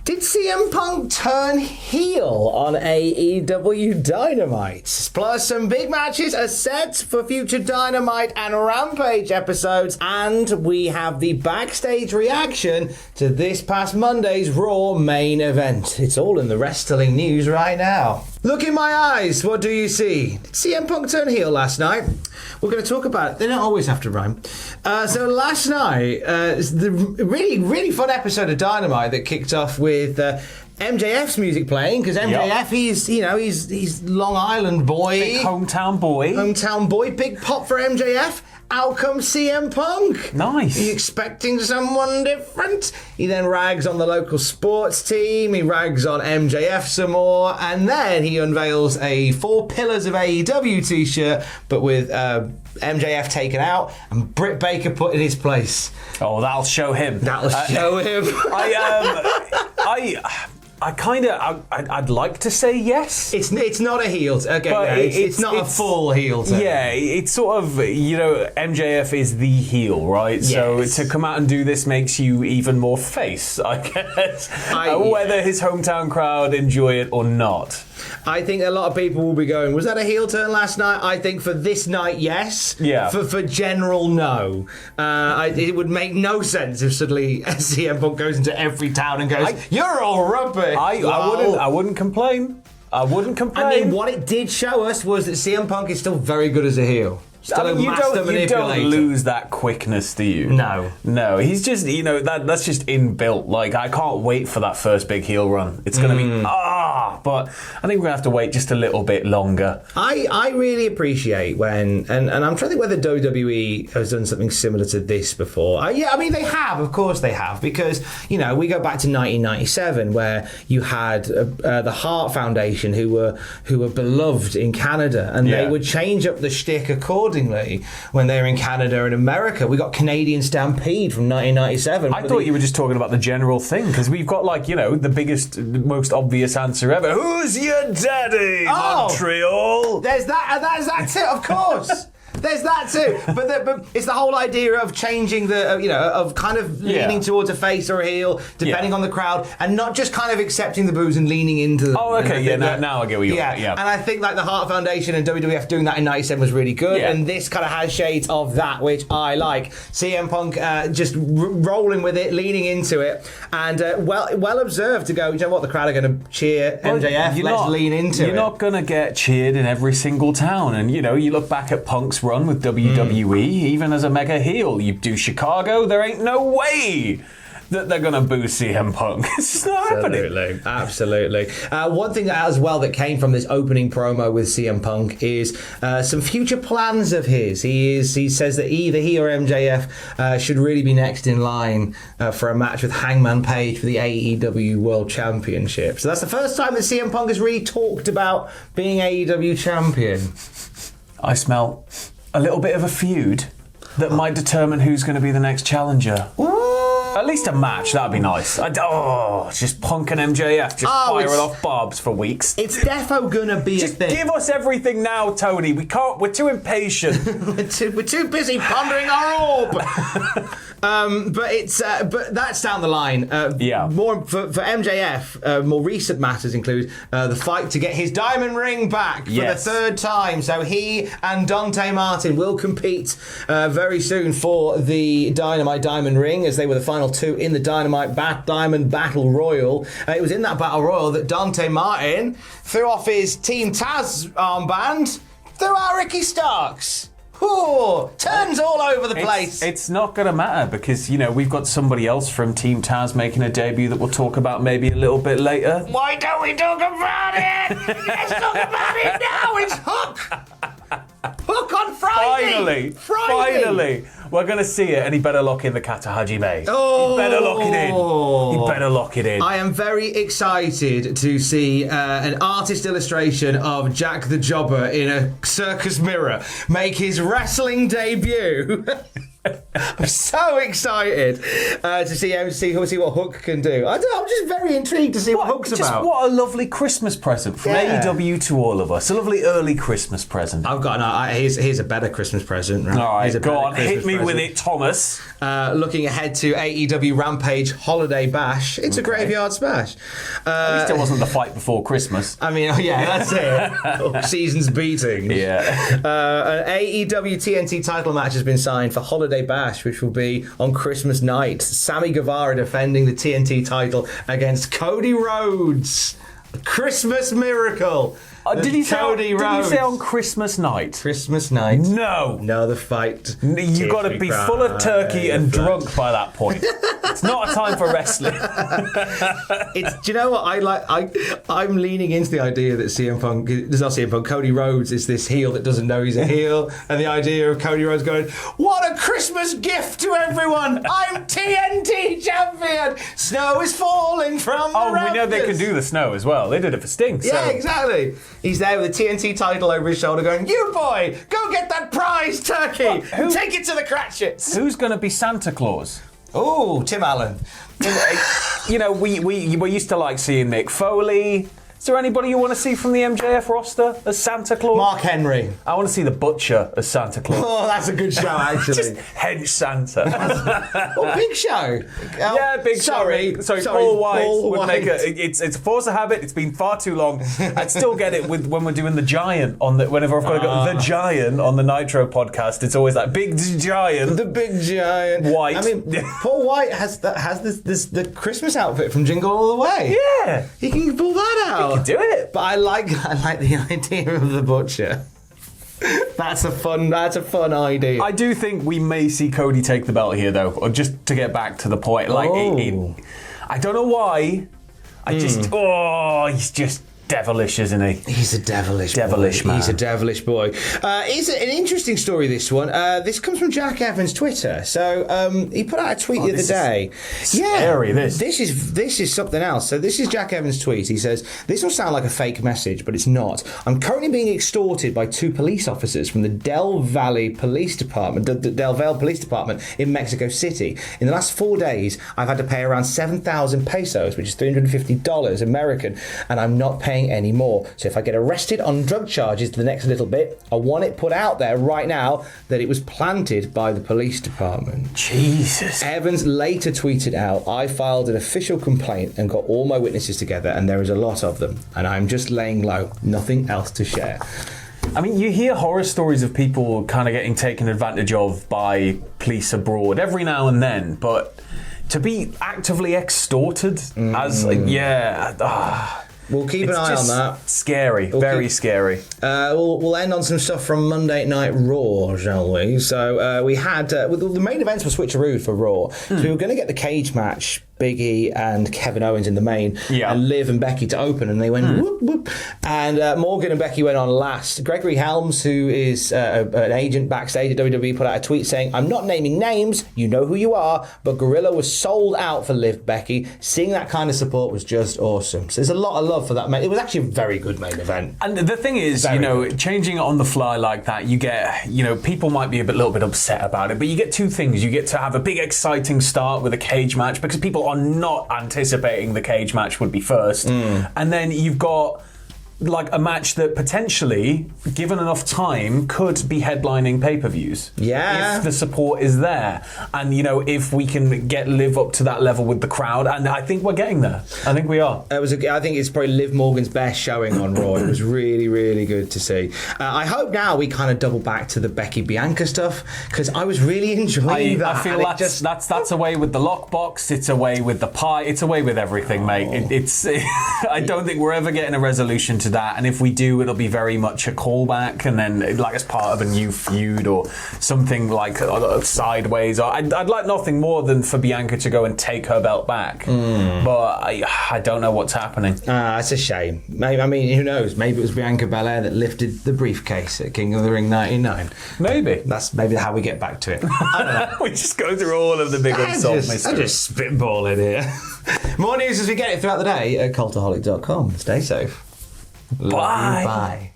Did CM Punk turn heel on AEW Dynamite? Plus, some big matches are set for future Dynamite and Rampage episodes, and we have the backstage reaction to this past Monday's Raw main event. It's all in the wrestling news right now. Look in my eyes, what do you see? Did CM Punk turn heel last night? We're going to talk about it. They don't always have to rhyme. So last night, the really fun episode of Dynamite that kicked off with MJF's music playing, because MJF, he's Long Island boy. Big hometown boy. Big pop for MJF. Out comes CM Punk. Nice. Are you expecting someone different? He then rags on the local sports team. He rags on MJF some more. And then he unveils a 4 Pillars of AEW t-shirt, but with MJF taken out and Britt Baker put in his place. Oh, that'll show him. I'd like to say yes. It's not a heel. It's not a full heel turn. Yeah, it's sort of, MJF is the heel, right? Yes. So to come out and do this makes you even more face, I guess. Whether his hometown crowd enjoy it or not. I think a lot of people will be going, was that a heel turn last night? I think for this night, yes. Yeah. For general, no. It would make no sense if suddenly CM Punk goes into every town and goes, you're all rubbish. I wouldn't complain. I mean, what it did show us was that CM Punk is still very good as a heel. You don't lose that quickness, do you? No. He's just, that's just inbuilt. Like, I can't wait for that first big heel run. It's going to be, but I think we're going to have to wait just a little bit longer. I really appreciate when, and I'm trying to think whether WWE has done something similar to this before. They have, of course they have, because, we go back to 1997 where you had the Hart Foundation who were beloved in Canada, and they would change up the shtick accordingly when they were in Canada and America. We got Canadian Stampede from 1997. I thought you were just talking about the general thing, because we've got the biggest, most obvious answer ever. Who's your daddy, Montreal? There's that too, of course. There's that too, but it's the whole idea of changing of kind of leaning towards a face or a heel, depending on the crowd, and not just kind of accepting the boos and leaning into them. Oh, okay, now I get what you're at. Yeah, and I think the Hart Foundation and WWF doing that in '97 was really good, and this kind of has shades of that, which I like. CM Punk just rolling with it, leaning into it, and well observed to go, you know what, the crowd are going to cheer MJF, let's lean into it. You're not going to get cheered in every single town, and you look back at Punk's run with WWE, even as a mega heel. You do Chicago, there ain't no way that they're going to boo CM Punk. It's just not happening. Absolutely. One thing as well that came from this opening promo with CM Punk is some future plans of his. He says that either he or MJF should really be next in line for a match with Hangman Page for the AEW World Championship. So that's the first time that CM Punk has really talked about being AEW champion. I smell a little bit of a feud that might determine who's going to be the next challenger. Ooh. At least a match, that'd be nice. It's just Punk and MJF just firing off barbs for weeks. It's defo gonna be a thing. Just give us everything now, Tony. We're too impatient. we're too busy pondering our orb. But that's down the line. More for MJF. More recent matters include the fight to get his diamond ring back for the third time. So he and Dante Martin will compete very soon for the Dynamite Diamond Ring, as they were the final two in the Dynamite Diamond Battle Royal. It was in that Battle Royal that Dante Martin threw off his Team Taz armband, threw out Ricky Starks. Ooh, turns all over the place. It's not going to matter because, we've got somebody else from Team Taz making a debut that we'll talk about maybe a little bit later. Why don't we talk about it? Let's talk about it now. It's Hook. Hook on Friday. Finally. We're going to see it, and he better lock in the Kata Hajime. He better lock it in. I am very excited to see an artist illustration of Jack the Jobber in a circus mirror make his wrestling debut. I'm so excited to see what Hook can do. I'm just very intrigued to see what Hook's about. What a lovely Christmas present from AEW to all of us. A lovely early Christmas present. I've got here's a better Christmas present. Right? All right, go on, hit me with it, Thomas. Looking ahead to AEW Rampage Holiday Bash. It's a graveyard smash. At least it wasn't the fight before Christmas. I mean, that's it. Season's beating. Yeah. An AEW TNT title match has been signed for Holiday Bash, which will be on Christmas night. Sammy Guevara defending the TNT title against Cody Rhodes. A Christmas miracle. Did you say on Christmas night? Christmas night. No. The fight. You got to be full of turkey and drunk by that point. It's not a time for wrestling. Do you know what I like? I'm leaning into the idea that CM Punk, there's not CM Punk, Cody Rhodes is this heel that doesn't know he's a heel, and the idea of Cody Rhodes going, "What a Christmas gift to everyone! I'm TNT champion. Snow is falling from the rafters." We know they can do the snow as well. They did it for Sting. Yeah, exactly. He's there with the TNT title over his shoulder going, "You boy, go get that prize turkey. Take it to the Cratchits." Who's going to be Santa Claus? Oh, Tim Allen. We used to like seeing Mick Foley. Is there anybody you want to see from the MJF roster as Santa Claus? Mark Henry. I want to see the Butcher as Santa Claus. Oh, that's a good show, actually. Just hench Santa. Big Show. Big Sorry, Paul White would make it's a force of habit. It's been far too long. I'd still get it when we're doing the Giant whenever I've got to go the Giant on the Nitro podcast. It's always like Big Giant. The Big Giant. White. I mean, Paul White has the Christmas outfit from Jingle All the Way. Yeah, he can pull that out. Do it, but I like the idea of the Butcher. That's a fun idea. I do think we may see Cody take the belt here, though. Or just to get back to the point, I don't know why. He's just devilish, isn't he? He's a devilish man. He's a devilish boy. It's an interesting story, this one. This comes from Jack Evans' Twitter. So he put out a tweet the other day. Scary, this. This is something else. So this is Jack Evans' tweet. He says, "This will sound like a fake message, but it's not. I'm currently being extorted by 2 police officers from the Del Valle Police Department in Mexico City. In the last 4 days, I've had to pay around 7,000 pesos, which is $350 American, and I'm not paying any more. So if I get arrested on drug charges the next little bit, I want it put out there right now that it was planted by the police department." Jesus. Evans later tweeted out, "I filed an official complaint and got all my witnesses together, and there is a lot of them, and I'm just laying low. Nothing else to share." I mean, you hear horror stories of people kind of getting taken advantage of by police abroad every now and then, but to be actively extorted We'll keep an eye on that. Scary, very scary. We'll end on some stuff from Monday Night Raw, shall we? So we had the main events were switcheroo for Raw. So we were going to get the cage match, Big E and Kevin Owens in the main, and Liv and Becky to open, and they went whoop whoop. And Morgan and Becky went on last. Gregory Helms, who is an agent backstage at WWE, put out a tweet saying, "I'm not naming names, you know who you are, but Gorilla was sold out for Liv Becky. Seeing that kind of support was just awesome." So there's a lot of love for that. It was actually a very good main event. And the thing is, changing it on the fly like that, you get, people might be a little bit upset about it, but you get 2 things. You get to have a big, exciting start with a cage match because people are not anticipating the cage match would be first. And then you've got like a match that potentially, given enough time, could be headlining pay-per-views. Yeah. If the support is there. And, if we can live up to that level with the crowd, and I think we're getting there. I think we are. I think it's probably Liv Morgan's best showing on Raw. It was really, really good to see. I hope now we kind of double back to the Becky Bianca stuff, because I was really enjoying that. I feel that's away with the lockbox, it's away with the pie, it's away with everything, mate. It's I don't think we're ever getting a resolution to that, and if we do, it'll be very much a callback, and then like as part of a new feud or something like sideways. I'd like nothing more than for Bianca to go and take her belt back, but I don't know what's happening. It's a shame. Maybe, I mean, who knows? Maybe it was Bianca Belair that lifted the briefcase at King of the Ring 99. Maybe that's how we get back to it. I don't know. We just go through all of the big unsolved mysteries. I just spitball in here. More news as we get it throughout the day at cultaholic.com. Stay safe. Bye. Bye.